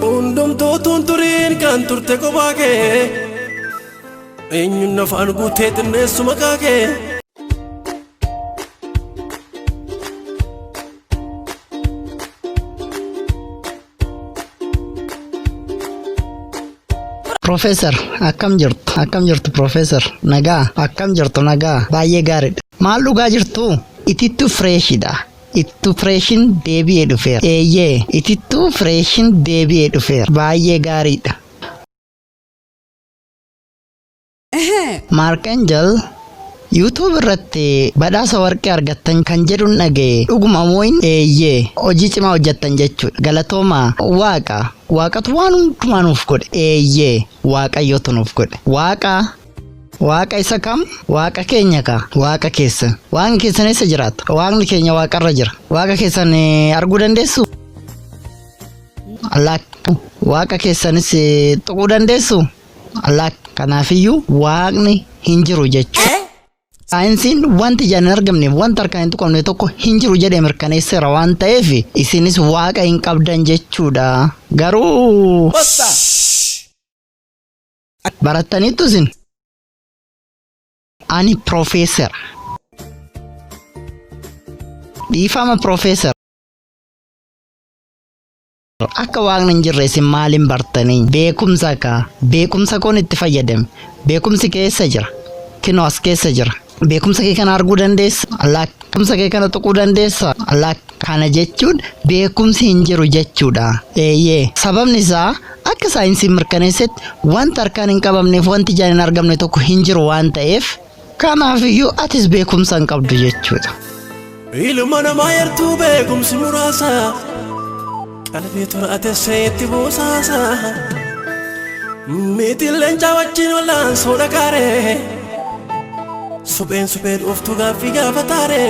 Hundumtuutuun turiin kan turte kophaa kee eenyuun afaan guutee xinneessu maqaa kee. Professor, akkam jirtu Professor? Nagaa, akkam jirtu nagaa? Baay'ee gaariidha. Maal dhugaa jirtu? Itittuu freshidha. Itittuu freshin deebi'ee dhufeera. Eeyyee, itittuu freshin deebi'ee dhufeera. Baay'ee gaariidha. Markanjal YouTube irratti badhaasa warqee argattan kan jedhuun dhaga'e dhuguma moo'in eeyyee hojii cimaa hojjettan jechuudha. Galatooma waaqatu waan hundumaa nuuf godhe eeyyee waaqayyotu nuuf godhe. Waaqa isa kam? Waaqa keenya ka. Waaqa keessan. Waaqni keessan eessa jiraata? Waaqni keenya waaqarra jira. Waaqa keessan arguu dandeessu? Waaqa keessanis tuquu dandeessu? Kanaafiyyuu waaqni hinjiru jechuudha. Saayinsiin wanti ijaan hin argamne wanta harkaan hin tuqamne tokko hinjiru jedhee mirkaneesseera waan ta'eef isinis waaqa hin qabdan jechuudha. Garuu barattaniittu isin? Ani Professor. Dhiifama Professor. Akka waaqni hin jirre isin maaliin bartanii? Beekumsa koon itti fayyadame. Beekumsi keessa jira. Kinoo as keessa jira. Beekumsa kee kana arguu dandeessa? Beekumsa kee kana tuquu dandeessa? Kana jechuun beekumsi hin jiru jechuudha. Eeyyee. Sababni isaa akka saayinsiin mirkaneessetti wanta harkaan hin qabamneef wanti ijaan hin argamne tokko hin jiru waan ta'eef kanaafiyyuu atis beekumsa hin qabdu jechuudha. Ilma namaa yartuu beekumsi muraasa qalbii turaatessee itti buusaasa miitiin leencaa wajjin wallaan soodha kaaree supheen dhuftu gaaffii gaafataare.